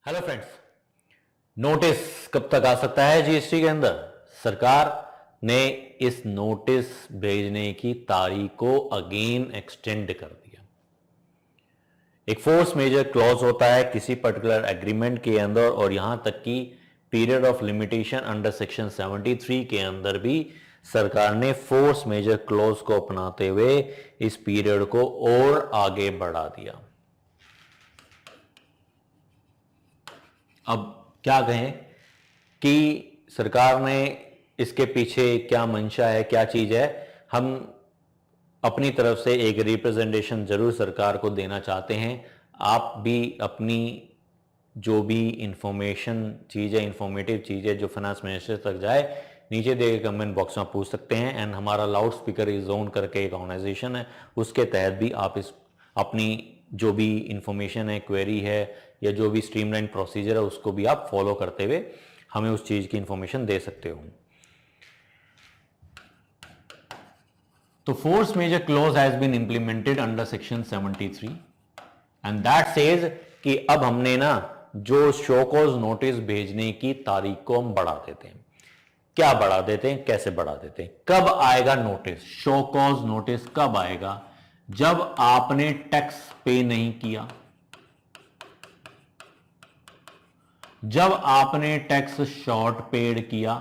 Hello friends, notice कब तक आ सकता है जीएसटी के अंदर? सरकार ने इस नोटिस भेजने की तारीख को अगेन एक्सटेंड कर दिया। एक फोर्स मेजर क्लॉज होता है किसी पर्टिकुलर एग्रीमेंट के अंदर, और यहां तक कि period of limitation under section 73 के अंदर भी सरकार ने फोर्स मेजर क्लॉज को अपनाते हुए इस पीरियड को और आगे बढ़ा दिया। अब क्या कहें कि सरकार ने इसके पीछे क्या मंशा है, क्या चीज है। हम अपनी तरफ से एक रिप्रेजेंटेशन जरूर सरकार को देना चाहते हैं। आप भी अपनी जो भी इंफॉर्मेशन चीज है, इंफॉर्मेटिव चीज है जो फाइनेंस मिनिस्टर तक जाए, नीचे दिए गए कमेंट बॉक्स में पूछ सकते हैं। एंड हमारा लाउड स्पीकर इज जोन करके एक ऑर्गेनाइजेशन है, उसके तहत भी आप इस अपनी जो भी इंफॉर्मेशन है, क्वेरी है या जो भी स्ट्रीमलाइन प्रोसीजर है, उसको भी आप फॉलो करते हुए हमें उस चीज की इंफॉर्मेशन दे सकते हो। तो force majeure clause has been implemented under section 73 and that says कि अब हमने ना जो शो कॉज नोटिस भेजने की तारीख को हम बढ़ा देते हैं। क्या बढ़ा देते हैं, कैसे बढ़ा देते हैं, कब आएगा नोटिस? शो कॉज नोटिस कब आएगा? जब आपने टैक्स पे नहीं किया, जब आपने टैक्स शॉर्ट पेड किया,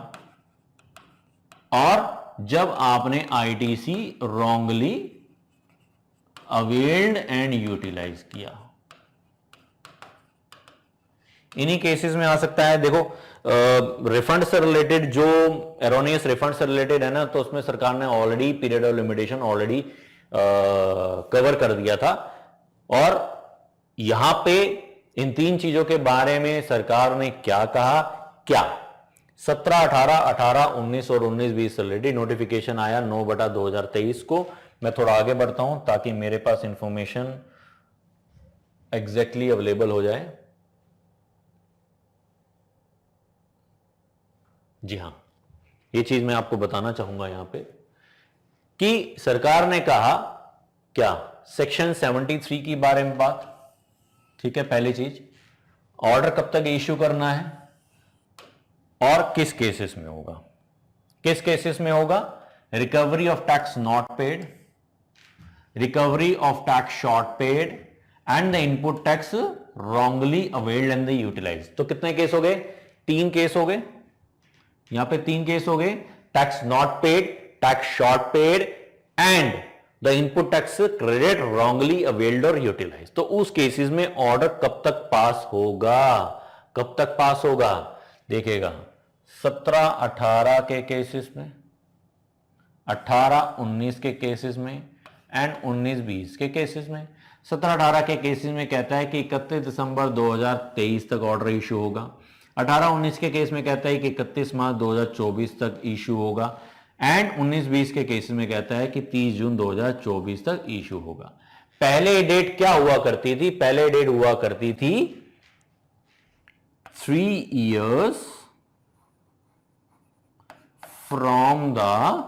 और जब आपने ITC wrongly availed and utilise किया। इन्हीं केसेस में आ सकता है। देखो, रिफंड से रिलेटेड जो एरोनियस रिफंड से रिलेटेड है ना, तो उसमें सरकार ने already period of limitation already cover कर दिया था। और यहां पे इन तीन चीजों के बारे में सरकार ने क्या कहा, क्या 17, 18, 18, 19 और 19-20 से रिलेटेड नोटिफिकेशन आया 9/2023 को। मैं थोड़ा आगे बढ़ता हूं ताकि मेरे पास इंफॉर्मेशन एग्जैक्टली अवेलेबल हो जाए। जी हां, ये चीज मैं आपको बताना चाहूंगा यहां पे कि सरकार ने कहा क्या, सेक्शन 73 के बारे में बात। ठीक है, पहली चीज, ऑर्डर कब तक इश्यू करना है और किस केसेस में होगा। किस केसेस में होगा? Recovery of tax not paid, recovery of tax short paid and the input tax wrongly availed and the utilise. तो कितने केस हो गए? 3 केस हो गए। यहां पे 3 केस हो गए, tax not paid, tax short paid and the input tax credit wrongly availed और यूटिलाइज। तो उस केसेस में ऑर्डर कब तक पास होगा? कब तक पास होगा? देखिएगा, 17, 18 के केसेस में, 18, 19 के केसेस में एंड 19, 20 के केसेस में। 17, 18 के केसेस में कहता है कि 31 दिसंबर 2023 तक ऑर्डर इशू होगा। 18, 19 के केस में कहता है कि 31 मार्च 2024 तक इशू होगा। एंड 19, 20 के केस में कहता है कि 30 जून 2024 तक इशू होगा। पहले डेट क्या हुआ करती थी? पहले डेट हुआ करती थी 3 years from the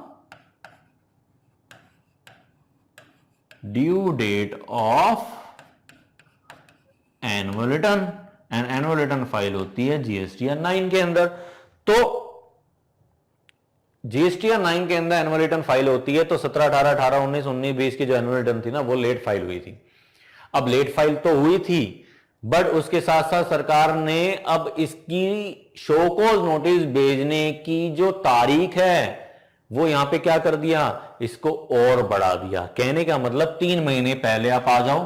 due date of annual return, and annual return file होती है जीएसटीआर 9 के अंदर। तो जीएसटीआर 9 के अंदर एनुअल रिटर्न फाइल होती है। तो 17, 18, 18, 19, 19, 20 की जो एनुअल रिटर्न थी ना, वो लेट फाइल हुई थी। अब लेट फाइल तो हुई थी, बट उसके साथ साथ सरकार ने अब इसकी शो कॉज नोटिस भेजने की जो तारीख है वो यहां पे क्या कर दिया, इसको और बढ़ा दिया। कहने का मतलब 3 महीने पहले आप आ जाओ,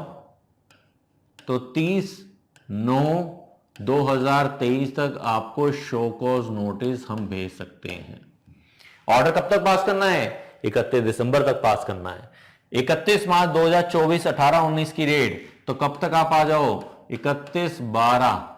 तो 30/9/2023 तक आपको शो कॉज नोटिस हम भेज सकते हैं। ऑर्डर कब तक पास करना है? 31 दिसंबर तक पास करना है। 31 मार्च 2024 18-19 की रेट, तो कब तक आप आ जाओ? 31/12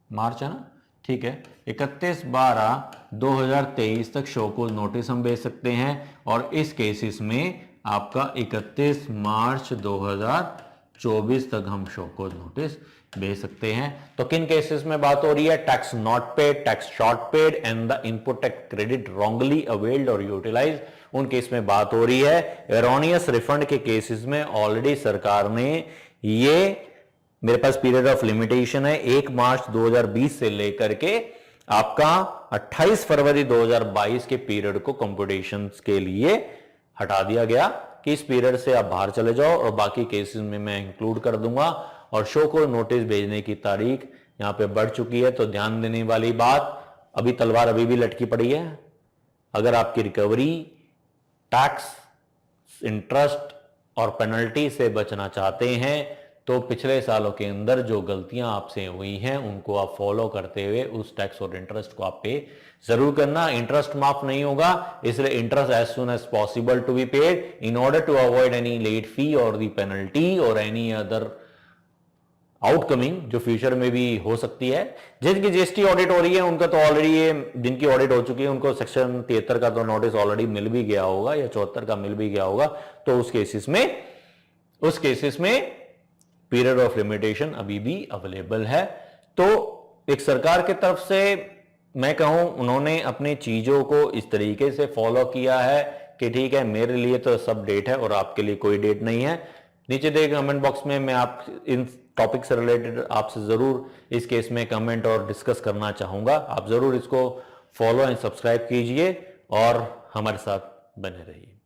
मार्च है ना, ठीक है, 31/12/2023 तक शो कॉज नोटिस हम भेज सकते हैं। और इस केसेस में आपका 31 मार्च 2024 तक हम शो कॉज नोटिस भेज सकते हैं। तो किन केसेस में बात हो रही है? Tax not paid, tax short paid and the input tax credit wrongly availed और यूटिलाइज, उन केस में बात हो रही है। एरोनियस रिफंड के केसेस में ऑलरेडी सरकार ने ये मेरे पास पीरियड ऑफ लिमिटेशन है 1 मार्च 2020 से लेकर के आपका 28 फरवरी 2022 के पीरियड को कंप्यूटेशन के लिए हटा दिया गया कि इस पीरियड से आप बाहर चले जाओ, और बाकी केसेस में मैं इंक्लूड कर दूंगा। और शो को नोटिस भेजने की तारीख यहां पे बढ़ चुकी है, तो ध्यान देने वाली बात, अभी तलवार अभी भी लटकी पड़ी है। अगर आपकी रिकवरी टैक्स, इंटरेस्ट और पेनल्टी से बचना चाहते हैं तो पिछले सालों के अंदर जो गलतियां आपसे हुई हैं उनको आप फॉलो करते हुए उस टैक्स और इंटरेस्ट को आप पे जरूर करना। इंटरेस्ट माफ नहीं होगा, इसलिए interest as soon as possible to be paid in order to avoid any late fee और दी पेनल्टी और एनी अदर आउटकमिंग जो फ्यूचर में भी हो सकती है। जिनकी जीएसटी ऑडिट हो रही है उनका तो ऑलरेडी ये, जिनकी ऑडिट हो चुकी है उनको सेक्शन 73 का तो नोटिस ऑलरेडी मिल भी गया होगा या 74 का मिल भी गया होगा। तो उस केसेस में पीरियड ऑफ लिमिटेशन अभी भी अवेलेबल है। तो एक सरकार की तरफ से मैं कहूं उन्होंने अपनी चीजों को इस तरीके से फॉलो किया है कि ठीक है मेरे लिए तो सब डेट है और आपके लिए कोई डेट नहीं है। नीचे दे कमेंट बॉक्स में मैं आप इन टॉपिक से रिलेटेड आपसे जरूर इस केस में कमेंट और डिस्कस करना चाहूंगा। आप जरूर इसको फॉलो एंड सब्सक्राइब कीजिए और हमारे साथ बने रहिए।